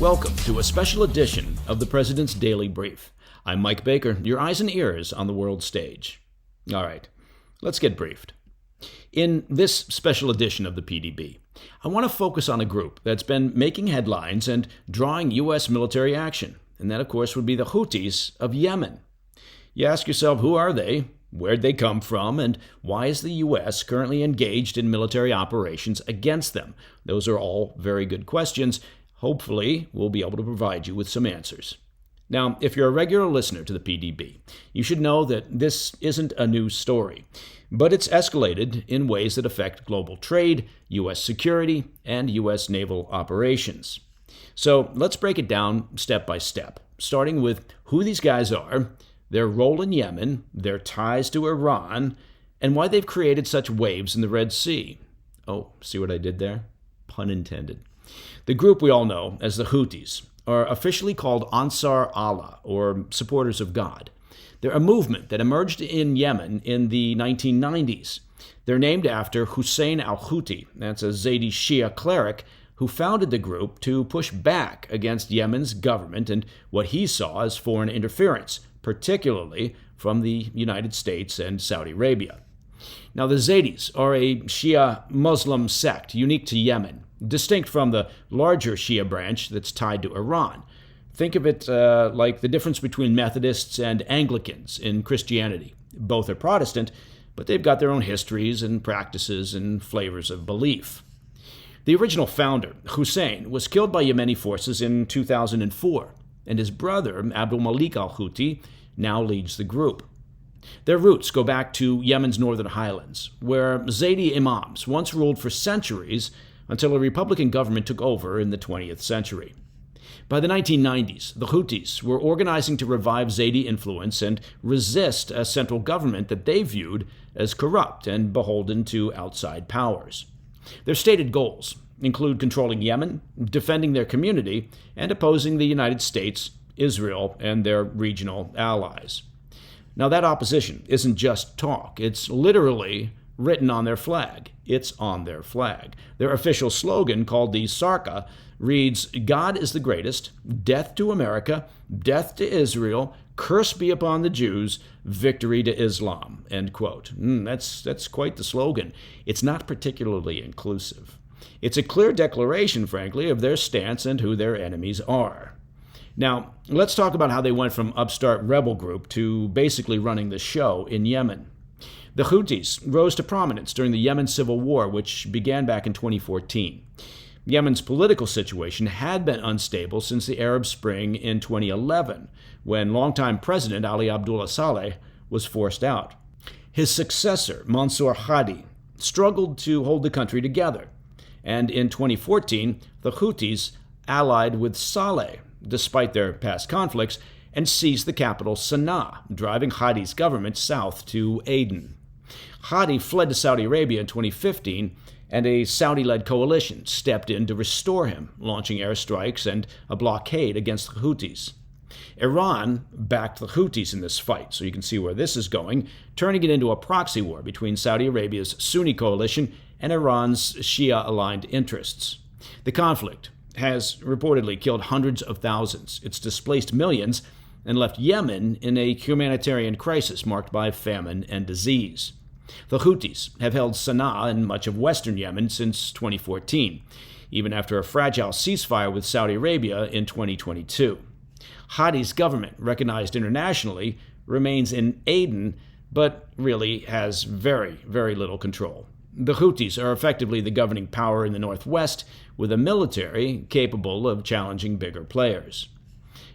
Welcome to a special edition of the President's Daily Brief. I'm Mike Baker, your eyes and ears on the world stage. All right, let's get briefed. In this special edition of the PDB, I want to focus on a group that's been making headlines and drawing U.S. military action, and that, of course, would be the Houthis of Yemen. You ask yourself, who are they? Where'd they come from? And why is the U.S. currently engaged in military operations against them? Those are all very good questions. Hopefully, we'll be able to provide you with some answers. Now, if you're a regular listener to the PDB, you should know that this isn't a new story, but it's escalated in ways that affect global trade, U.S. security, and U.S. naval operations. So let's break it down step by step, starting with who these guys are, their role in Yemen, their ties to Iran, and why they've created such waves in the Red Sea. Oh, see what I did there? Pun intended. The group we all know as the Houthis are officially called Ansar Allah, or Supporters of God. They're a movement that emerged in Yemen in the 1990s. They're named after Hussein al-Houthi, that's a Zaydi Shia cleric, who founded the group to push back against Yemen's government and what he saw as foreign interference, particularly from the United States and Saudi Arabia. Now, the Zaydis are a Shia Muslim sect unique to Yemen, distinct from the larger Shia branch that's tied to Iran. Think of it like the difference between Methodists and Anglicans in Christianity. Both are Protestant, but they've got their own histories and practices and flavors of belief. The original founder, Hussein, was killed by Yemeni forces in 2004, and his brother, Abdul Malik al-Houthi, now leads the group. Their roots go back to Yemen's northern highlands, where Zaydi imams once ruled for centuries until a Republican government took over in the 20th century. By the 1990s, the Houthis were organizing to revive Zaydi influence and resist a central government that they viewed as corrupt and beholden to outside powers. Their stated goals include controlling Yemen, defending their community, and opposing the United States, Israel, and their regional allies. Now, that opposition isn't just talk. It's literally written on their flag. It's on their flag. Their official slogan, called the Sarka, reads, "God is the greatest, death to America, death to Israel, curse be upon the Jews, victory to Islam," end quote. That's quite the slogan. It's not particularly inclusive. It's a clear declaration, frankly, of their stance and who their enemies are. Now, let's talk about how they went from upstart rebel group to basically running the show in Yemen. The Houthis rose to prominence during the Yemen civil war, which began back in 2014. Yemen's political situation had been unstable since the Arab Spring in 2011, when longtime President Ali Abdullah Saleh was forced out. His successor, Mansour Hadi, struggled to hold the country together, and in 2014, the Houthis allied with Saleh, despite their past conflicts, and seized the capital Sana'a, driving Hadi's government south to Aden. Hadi fled to Saudi Arabia in 2015, and a Saudi-led coalition stepped in to restore him, launching airstrikes and a blockade against the Houthis. Iran backed the Houthis in this fight, so you can see where this is going, turning it into a proxy war between Saudi Arabia's Sunni coalition and Iran's Shia-aligned interests. The conflict has reportedly killed hundreds of thousands. It's displaced millions and left Yemen in a humanitarian crisis marked by famine and disease. The Houthis have held Sana'a and much of western Yemen since 2014, even after a fragile ceasefire with Saudi Arabia in 2022. Hadi's government, recognized internationally, remains in Aden, but really has very, very little control. The Houthis are effectively the governing power in the northwest, with a military capable of challenging bigger players.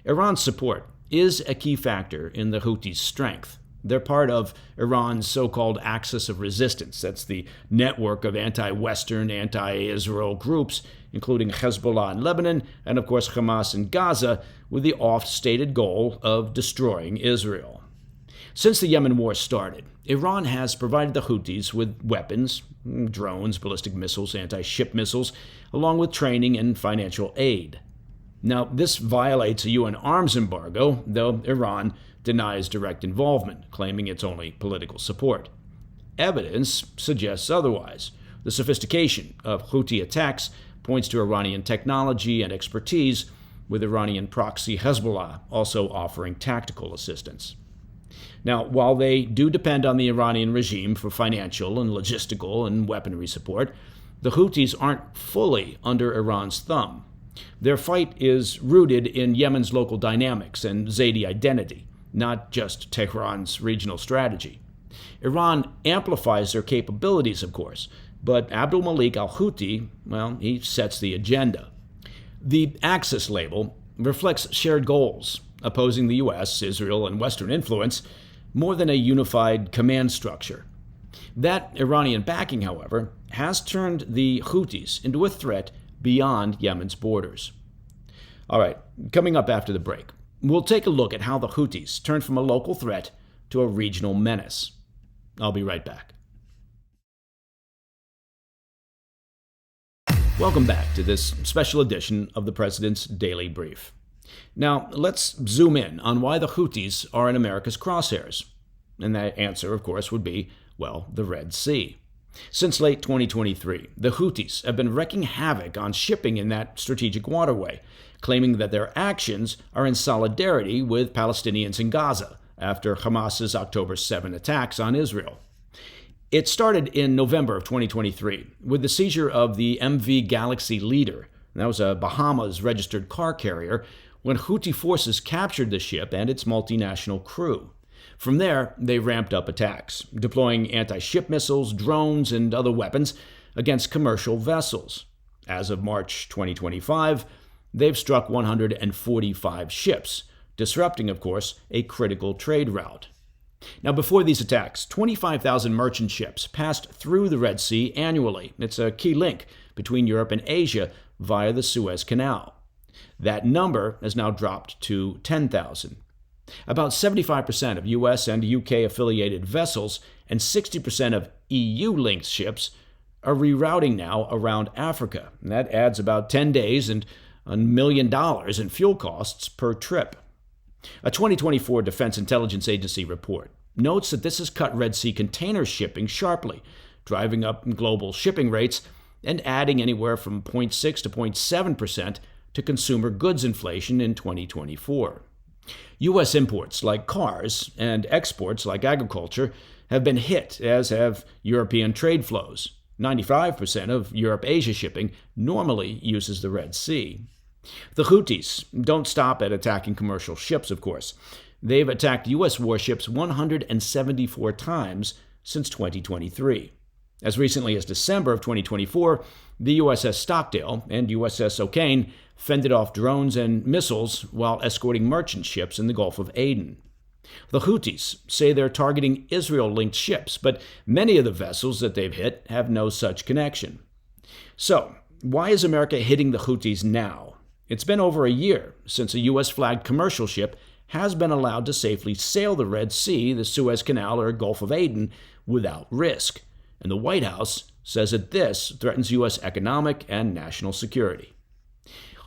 Iran's support is a key factor in the Houthis' strength. They're part of Iran's so-called axis of resistance. That's the network of anti-Western, anti-Israel groups, including Hezbollah in Lebanon and, of course, Hamas in Gaza, with the oft-stated goal of destroying Israel. Since the Yemen war started, Iran has provided the Houthis with weapons, drones, ballistic missiles, anti-ship missiles, along with training and financial aid. Now, this violates a UN arms embargo, though Iran denies direct involvement, claiming it's only political support. Evidence suggests otherwise. The sophistication of Houthi attacks points to Iranian technology and expertise, with Iranian proxy Hezbollah also offering tactical assistance. Now, while they do depend on the Iranian regime for financial and logistical and weaponry support, the Houthis aren't fully under Iran's thumb. Their fight is rooted in Yemen's local dynamics and Zaidi identity, not just Tehran's regional strategy. Iran amplifies their capabilities, of course, but Abdul Malik al-Houthi, well, he sets the agenda. The Axis label reflects shared goals, opposing the U.S., Israel, and Western influence, more than a unified command structure. That Iranian backing, however, has turned the Houthis into a threat beyond Yemen's borders. All right, coming up after the break, we'll take a look at how the Houthis turned from a local threat to a regional menace. I'll be right back. Welcome back to this special edition of the President's Daily Brief. Now, let's zoom in on why the Houthis are in America's crosshairs. And that answer, of course, would be, well, the Red Sea. Since late 2023, the Houthis have been wreaking havoc on shipping in that strategic waterway, claiming that their actions are in solidarity with Palestinians in Gaza after Hamas's October 7 attacks on Israel. It started in November of 2023 with the seizure of the MV Galaxy Leader. That was a Bahamas-registered car carrier when Houthi forces captured the ship and its multinational crew. From there, they ramped up attacks, deploying anti-ship missiles, drones, and other weapons against commercial vessels. As of March 2025, they've struck 145 ships, disrupting, of course, a critical trade route. Now, before these attacks, 25,000 merchant ships passed through the Red Sea annually. It's a key link between Europe and Asia via the Suez Canal. That number has now dropped to 10,000. About 75% of U.S. and UK-affiliated vessels and 60% of EU-linked ships are rerouting now around Africa. And that adds about 10 days and $1 million in fuel costs per trip. A 2024 Defense Intelligence Agency report notes that this has cut Red Sea container shipping sharply, driving up global shipping rates and adding anywhere from 0.6 to 0.7% to consumer goods inflation in 2024. U.S. imports like cars and exports like agriculture have been hit, as have European trade flows. 95% of Europe-Asia shipping normally uses the Red Sea. The Houthis don't stop at attacking commercial ships, of course. They've attacked U.S. warships 174 times since 2023. As recently as December of 2024, the USS Stockdale and USS O'Kane fended off drones and missiles while escorting merchant ships in the Gulf of Aden. The Houthis say they're targeting Israel-linked ships, but many of the vessels that they've hit have no such connection. So, why is America hitting the Houthis now? It's been over a year since a U.S.-flagged commercial ship has been allowed to safely sail the Red Sea, the Suez Canal, or Gulf of Aden without risk. And the White House says that this threatens U.S. economic and national security.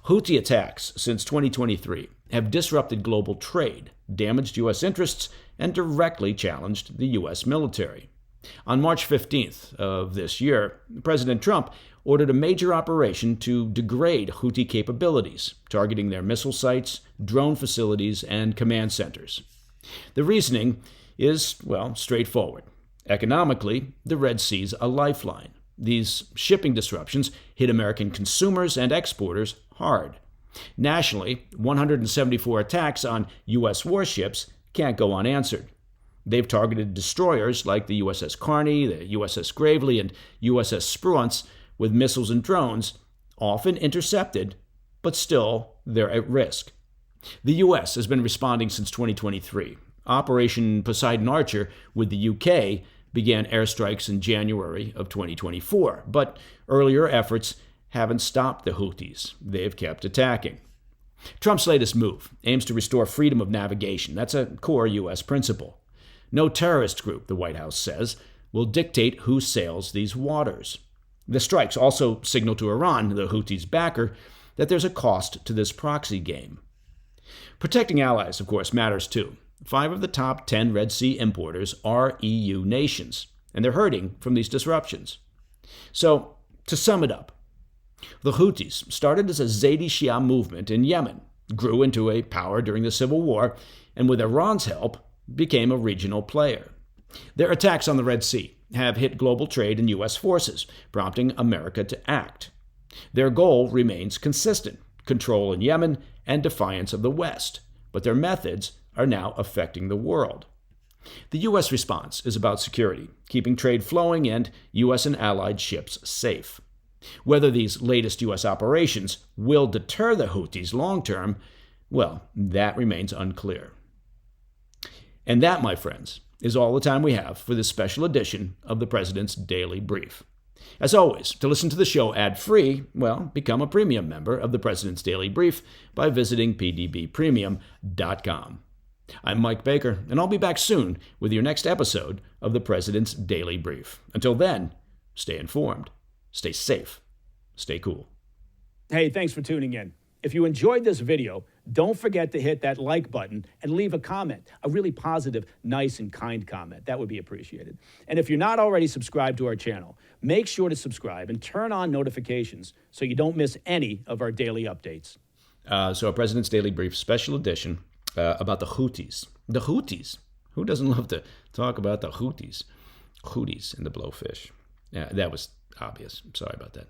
Houthi attacks since 2023 have disrupted global trade, damaged U.S. interests, and directly challenged the U.S. military. On March 15th of this year, President Trump ordered a major operation to degrade Houthi capabilities, targeting their missile sites, drone facilities, and command centers. The reasoning is, well, straightforward. Economically, the Red Sea's a lifeline. These shipping disruptions hit American consumers and exporters hard. Nationally, 174 attacks on U.S. warships can't go unanswered. They've targeted destroyers like the USS Carney, the USS Gravely, and USS Spruance with missiles and drones, often intercepted, but still they're at risk. The U.S. has been responding since 2023. Operation Poseidon Archer with the UK began airstrikes in January of 2024, but earlier efforts haven't stopped the Houthis. They've kept attacking. Trump's latest move aims to restore freedom of navigation. That's a core U.S. principle. No terrorist group, the White House says, will dictate who sails these waters. The strikes also signal to Iran, the Houthis' backer, that there's a cost to this proxy game. Protecting allies, of course, matters too. 5 of the top 10 Red Sea importers are EU nations, and they're hurting from these disruptions. So, to sum it up, the Houthis started as a Zaidi Shia movement in Yemen. grew into a power during the Civil War, and with Iran's help, became a regional player. Their attacks on the Red Sea have hit global trade and U.S. forces, prompting America to act. Their goal remains consistent: control in Yemen and defiance of the West, but their methods are now affecting the world. The U.S. response is about security, keeping trade flowing and U.S. and allied ships safe. Whether these latest U.S. operations will deter the Houthis long term, well, that remains unclear. And that, my friends, is all the time we have for this special edition of the President's Daily Brief. As always, to listen to the show ad-free, well, become a premium member of the President's Daily Brief by visiting pdbpremium.com. I'm Mike Baker, and I'll be back soon with your next episode of the President's Daily Brief. Until then, stay informed, stay safe, stay cool. Hey, thanks for tuning in. If you enjoyed this video, don't forget to hit that like button and leave a comment, a really positive, nice, and kind comment. That would be appreciated. And if you're not already subscribed to our channel, make sure to subscribe and turn on notifications so you don't miss any of our daily updates. So a President's Daily Brief special edition about the Houthis. The Houthis. Who doesn't love to talk about the Houthis? Houthis and the blowfish. Yeah, that was obvious. Sorry about that.